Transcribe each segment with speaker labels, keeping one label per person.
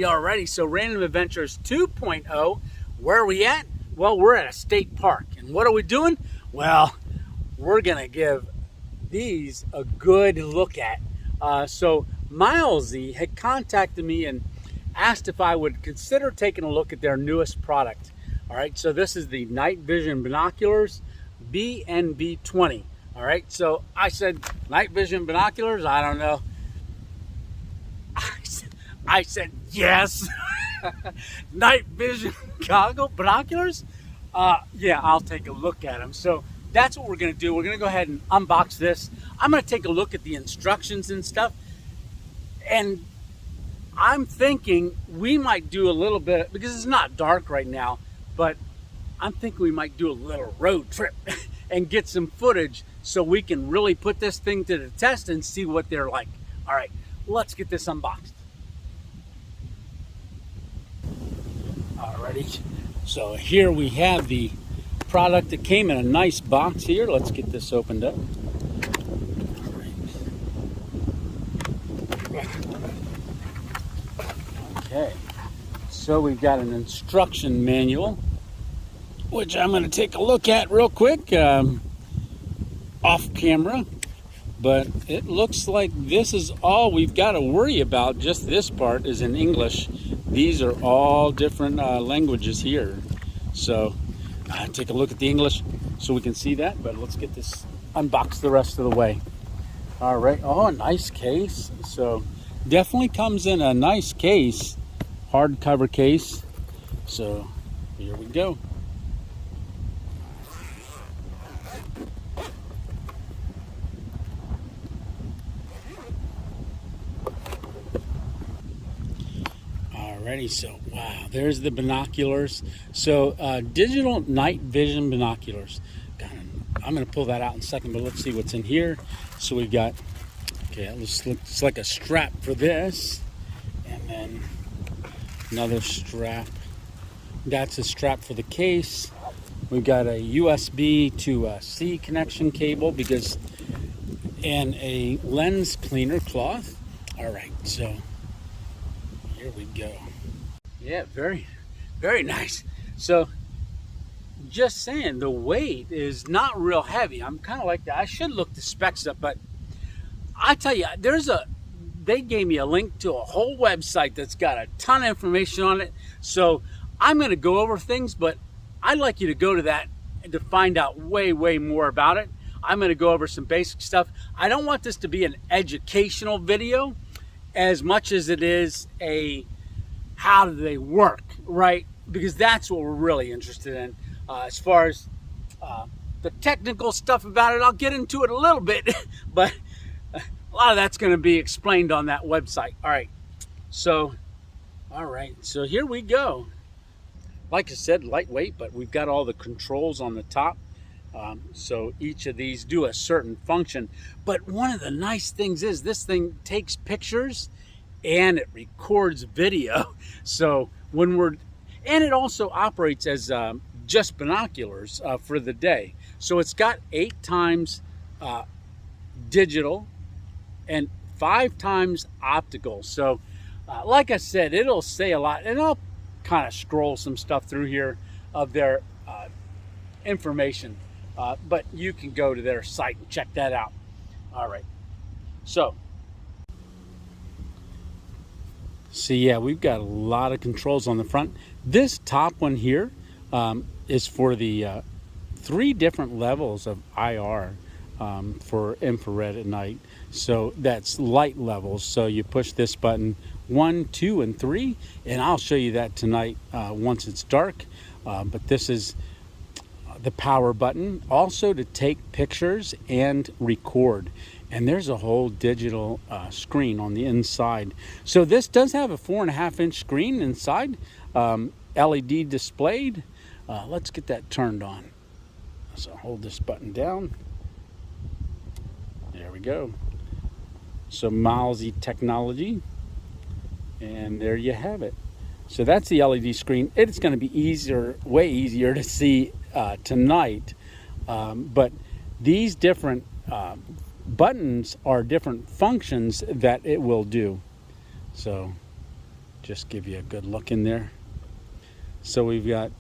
Speaker 1: Alrighty, so Random Adventures 2.0, where are we at? Well, we're at a state park. And what are we doing? Well, we're going to give these a good look at. So Mileseey had contacted me and asked if I would consider taking a look at their newest product. Alright, so this is the night vision binoculars BNV20. Alright, so I said, night vision binoculars? I don't know. I said, yes. Night vision binoculars? Yeah, I'll take a look at them. So that's what we're going to do. We're going to go ahead and unbox this. I'm going to take a look at the instructions and stuff. And I'm thinking we might do a little bit, because it's not dark right now, but I'm thinking we might do a little road trip and get some footage so we can really put this thing to the test and see what they're like. All right, let's get this unboxed. Alrighty, so here we have the product that came in a nice box here. Let's get this opened up. Okay, so we've got an instruction manual, which I'm going to take a look at real quick off camera. But it looks like this is all we've got to worry about. Just this part is in English. These are all different languages here. So take a look at the English so we can see that. But let's get this unboxed the rest of the way. All right. Oh, a nice case. So definitely comes in a nice case, hardcover case. So here we go. Alrighty, so wow, there's the binoculars. So digital night vision binoculars. I'm going to pull that out in a second, but let's see what's in here. So we've got, okay, it looks like a strap for this, and then another strap. That's a strap for the case. We've got a USB to C connection cable and a lens cleaner cloth. All right, so here we go. Yeah, very, very nice. So just saying, the weight is not real heavy. I'm kind of like that. I should look the specs up, but I tell you, they gave me a link to a whole website that's got a ton of information on it. So I'm going to go over things, but I'd like you to go to that to find out way, way more about it. I'm going to go over some basic stuff. I don't want this to be an educational video as much as it is a how do they work, right? Because that's what we're really interested in. As far as the technical stuff about it, I'll get into it a little bit, but a lot of that's going to be explained on that website. All right, so here we go. Like I said, lightweight, but we've got all the controls on the top. So each of these do a certain function. But one of the nice things is this thing takes pictures and it records video. So and it also operates as just binoculars for the day. So it's got 8 times digital and 5 times optical. So like I said, it'll say a lot, and I'll kind of scroll some stuff through here of their information, but you can go to their site and check that out. All right, so yeah, we've got a lot of controls on the front. This top one here is for the 3 different levels of IR for infrared at night. So that's light levels. So you push this button 1, 2, and 3, and I'll show you that tonight once it's dark. But this is the power button, also to take pictures and record. And there's a whole digital screen on the inside. So this does have a 4.5-inch screen inside, LED displayed. Let's get that turned on. So hold this button down. There we go. So Mileseey technology. And there you have it. So that's the LED screen. It's going to be way easier to see tonight. But these different buttons are different functions that it will do. So Just give you a good look in there. So we've got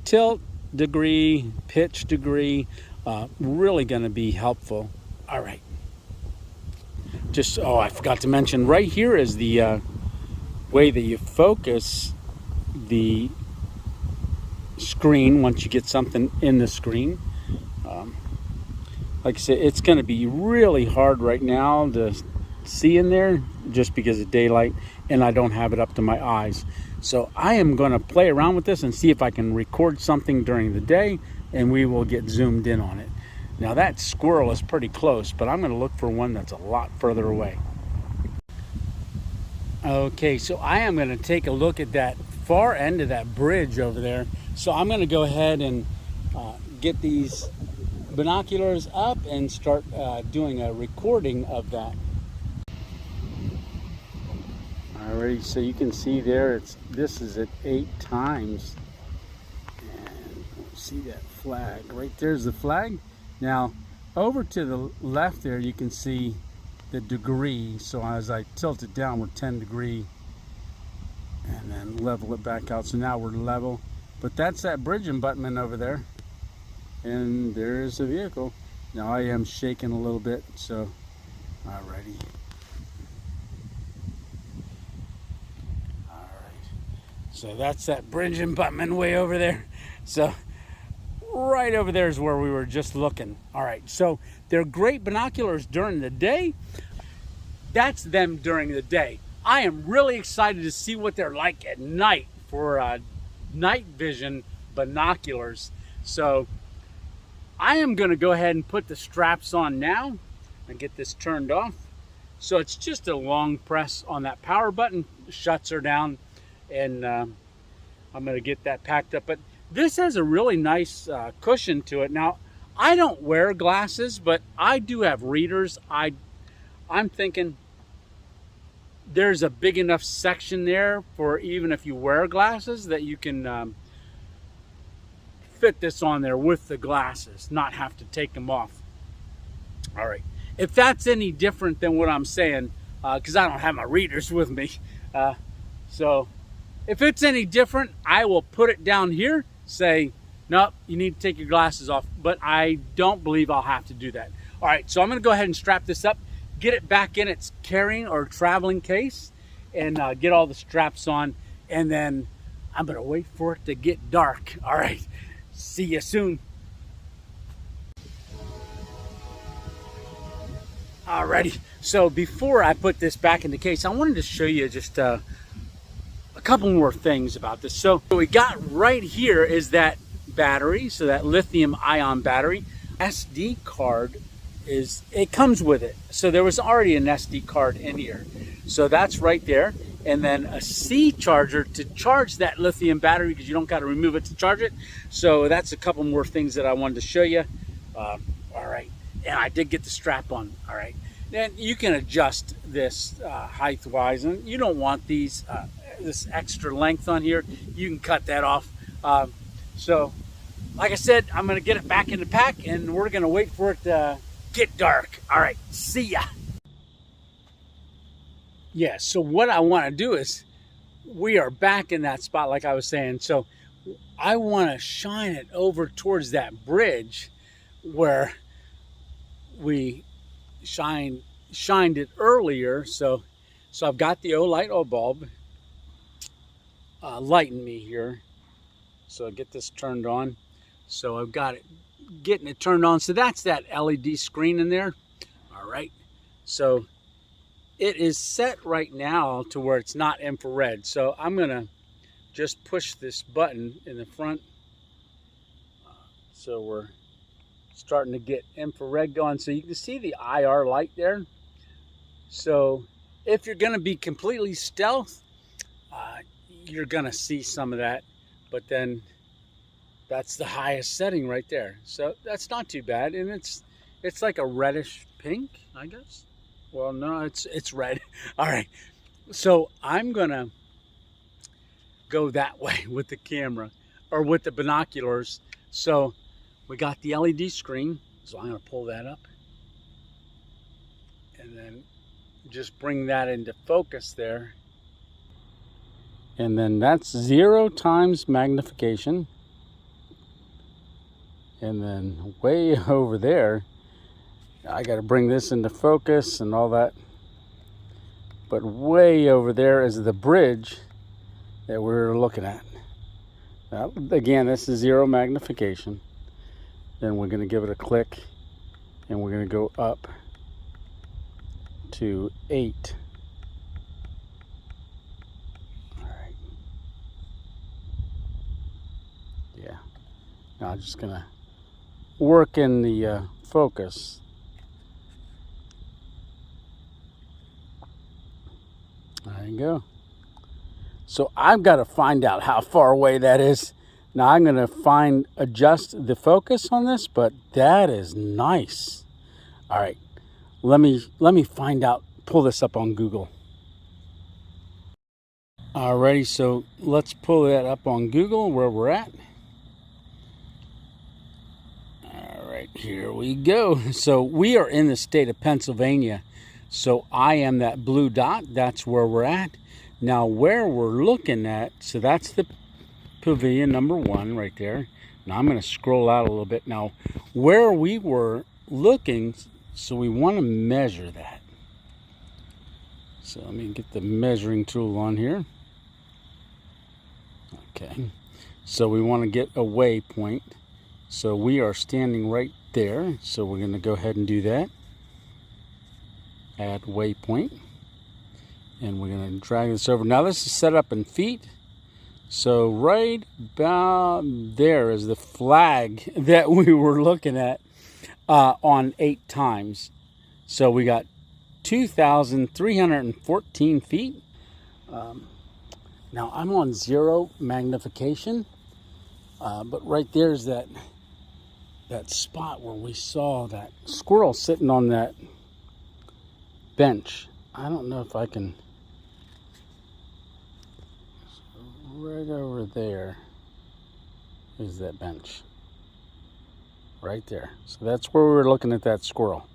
Speaker 1: tilt degree, pitch degree, really going to be helpful. All right. Just, oh, I forgot to mention, right here is the way that you focus the screen once you get something in the screen. Like I said, it's going to be really hard right now to see in there just because of daylight, and I don't have it up to my eyes. So I am going to play around with this and see if I can record something during the day, and we will get zoomed in on it. Now that squirrel is pretty close, but I'm going to look for one that's a lot further away. Okay, so I am going to take a look at that far end of that bridge over there. So I'm going to go ahead and get these binoculars up and start doing a recording of that. Alrighty, so you can see there, this is at 8 times, and see that flag right there's the flag. Now over to the left there you can see the degree. So as I tilt it down, we're 10 degree, and then level it back out. So now we're level, but that's that bridge abutment over there, and there's the vehicle. Now I am shaking a little bit, so alrighty. So that's that bridge abutment way over there. So right over there is where we were just looking. All right, so they're great binoculars during the day. That's them during the day. I am really excited to see what they're like at night for night vision binoculars. So I am going to go ahead and put the straps on now and get this turned off. So it's just a long press on that power button, shuts her down, and I'm going to get that packed up. But this has a really nice cushion to it. Now, I don't wear glasses, but I do have readers. I'm thinking there's a big enough section there for even if you wear glasses that you can fit this on there with the glasses, not have to take them off. All right. If that's any different than what I'm saying, because I don't have my readers with me, so if it's any different, I will put it down here, say, nope, you need to take your glasses off, but I don't believe I'll have to do that. All right, so I'm going to go ahead and strap this up, get it back in its carrying or traveling case, and get all the straps on, and then I'm going to wait for it to get dark. All right, see you soon. Alrighty, so before I put this back in the case, I wanted to show you just a couple more things about this. So what we got right here is that battery, so that lithium ion battery. SD card it comes with it. So there was already an SD card in here. So that's right there. And then a C charger to charge that lithium battery, because you don't got to remove it to charge it. So that's a couple more things that I wanted to show you. All right. And I did get the strap on. All right. Then you can adjust this height wise, and you don't want these this extra length on here. You can cut that off. So like I said, I'm going to get it back in the pack, and we're going to wait for it to get dark. All right, see ya. Yeah, so what I want to do is, we are back in that spot like I was saying. So I want to shine it over towards that bridge where we shined it earlier. So I've got the Olight bulb lighting me here. So I get this turned on. So I've got it, getting it turned on. So that's that LED screen in there. All right. So it is set right now to where it's not infrared. So I'm gonna just push this button in the front. So we're starting to get infrared going. So you can see the IR light there. So if you're gonna be completely stealth, you're gonna see some of that, but then that's the highest setting right there. So that's not too bad, and it's like a reddish pink, I guess. Well, no, it's red. All right, so I'm gonna go that way with the camera, or with the binoculars. So we got the LED screen, so I'm gonna pull that up and then just bring that into focus there. And then that's 0 times magnification. And then way over there, I got to bring this into focus and all that. But way over there is the bridge that we're looking at. Now, again, this is 0 magnification. Then we're going to give it a click, and we're going to go up to 8. All right. Yeah. Now I'm just going to work in the focus. There you go. So I've got to find out how far away that is. Now I'm going to adjust the focus on this, but that is nice. All right, let me find out, pull this up on Google. Alrighty, so let's pull that up on Google where we're at. All right, here we go. So we are in the state of Pennsylvania. So I am that blue dot, that's where we're at. Now where we're looking at, so that's the pavilion number 1 right there. Now I'm going to scroll out a little bit. Now where we were looking, so we want to measure that. So let me get the measuring tool on here. Okay, so we want to get a waypoint. So we are standing right there. So we're going to go ahead and do that. Add waypoint. And we're going to drag this over. Now this is set up in feet. So right about there is the flag that we were looking at on 8 times. So we got 2,314 feet. Now I'm on 0 magnification, but right there's that spot where we saw that squirrel sitting on that bench. I don't know if I can. Right over there is that bench. Right there. So that's where we were looking at that squirrel.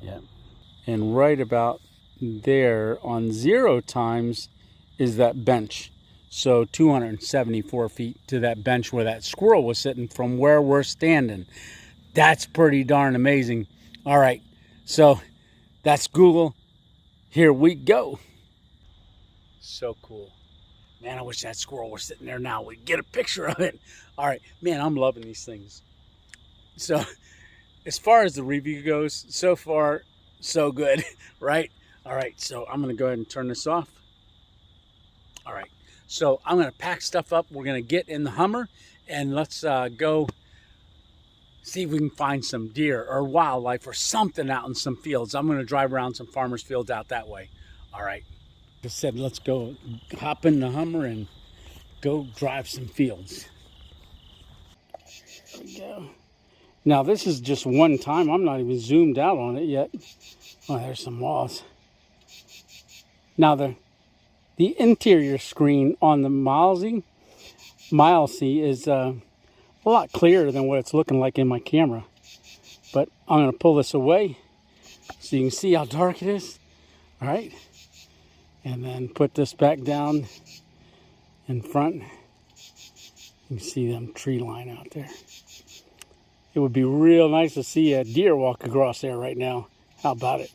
Speaker 1: Yeah. And right about there on 0 times is that bench. So 274 feet to that bench where that squirrel was sitting from where we're standing. That's pretty darn amazing. All right. So that's Google. Here we go. So cool. Man, I wish that squirrel was sitting there now. We'd get a picture of it. All right. Man, I'm loving these things. So as far as the review goes, so far, so good, right? All right. So I'm going to go ahead and turn this off. All right. So I'm going to pack stuff up. We're going to get in the Hummer, and let's go see if we can find some deer or wildlife or something out in some fields. I'm going to drive around some farmers' fields out that way. All right. I said, let's go hop in the Hummer and go drive some fields. There we go. Now this is just one time. I'm not even zoomed out on it yet. Oh, there's some walls. Now the interior screen on the Mileseey is a lot clearer than what it's looking like in my camera. But I'm going to pull this away so you can see how dark it is. All right. And then put this back down in front. You can see them tree line out there. It would be real nice to see a deer walk across there right now. How about it?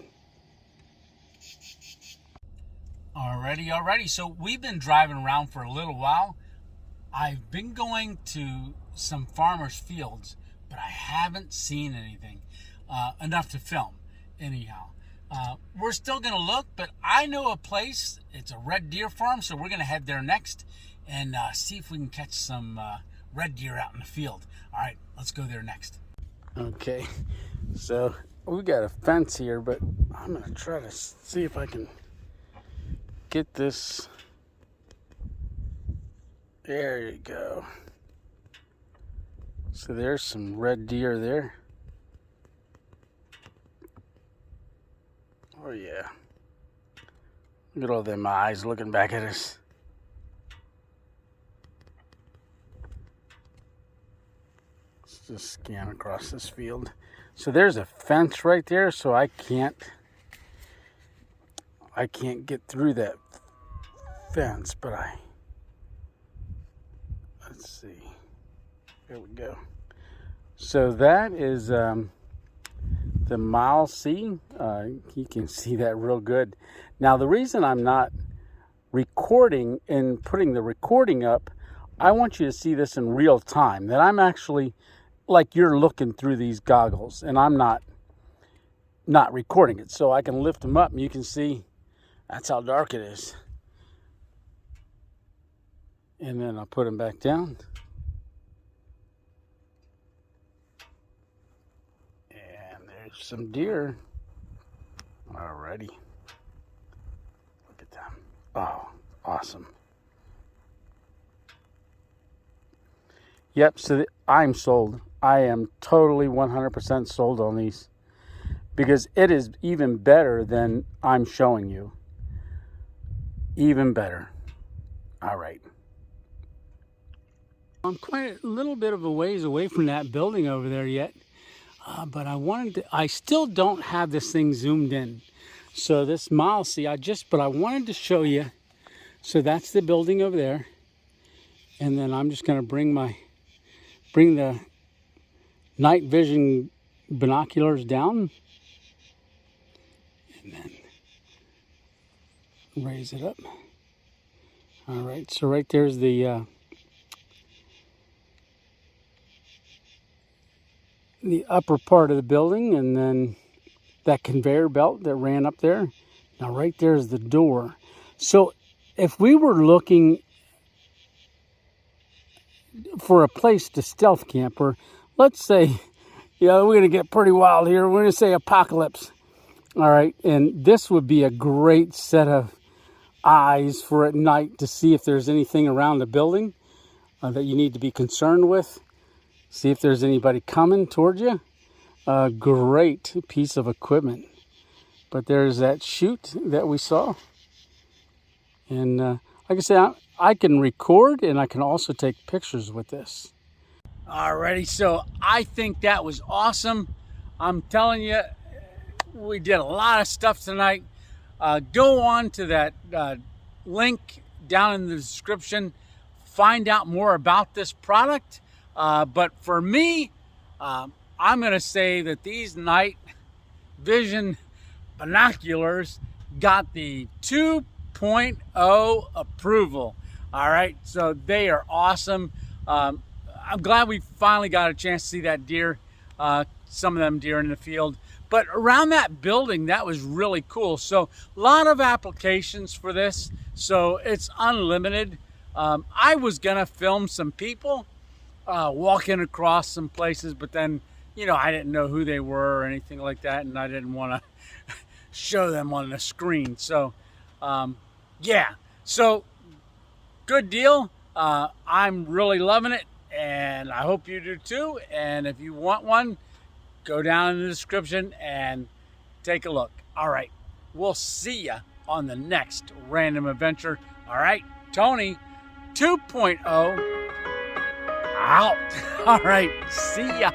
Speaker 1: Alrighty. So we've been driving around for a little while. I've been going to some farmers' fields, but I haven't seen anything enough to film anyhow. We're still going to look, but I know a place. It's a red deer farm, so we're going to head there next and see if we can catch some red deer out in the field. All right, let's go there next. Okay, so we got a fence here, but I'm going to try to see if I can get this. There you go. So there's some red deer there. Oh yeah. Look at all them eyes looking back at us. Let's just scan across this field. So there's a fence right there, so I can't get through that fence, but let's see. There we go. So that is the Mileseey. You can see that real good. Now, the reason I'm not recording and putting the recording up, I want you to see this in real time, that I'm actually, like you're looking through these goggles, and I'm not recording it. So I can lift them up and you can see that's how dark it is. And then I'll put them back down. And there's some deer. Alrighty. Look at them. Oh, awesome. Yep, so I'm sold. I am totally 100% sold on these, because it is even better than I'm showing you. Even better. All right. I'm quite a little bit of a ways away from that building over there yet, but I still don't have this thing zoomed in. So this Mileseey, but I wanted to show you. So that's the building over there, and then I'm just going to bring the night vision binoculars down, and then raise it up. All right, so right there's the upper part of the building, and then that conveyor belt that ran up there. Now right there's the door. So if we were looking for a place to stealth camp, or let's say, we're going to get pretty wild here. We're going to say apocalypse. All right, and this would be a great set of eyes for at night to see if there's anything around the building that you need to be concerned with. See if there's anybody coming towards you. Great piece of equipment. But there's that chute that we saw. And like I said, I can record and I can also take pictures with this. Alrighty, so I think that was awesome. I'm telling you, we did a lot of stuff tonight. Go on to that link down in the description. Find out more about this product. But for me, I'm going to say that these night vision binoculars got the 2.0 approval. All right, so they are awesome. I'm glad we finally got a chance to see that deer, some of them deer in the field. But around that building, that was really cool. So a lot of applications for this. So it's unlimited. I was gonna film some people walking across some places, but then, I didn't know who they were or anything like that, and I didn't want to show them on the screen. So, yeah. So, good deal. I'm really loving it, and I hope you do too. And if you want one, go down in the description and take a look. All right. We'll see ya on the next random adventure. All right. Tony 2.0 out. All right. See ya.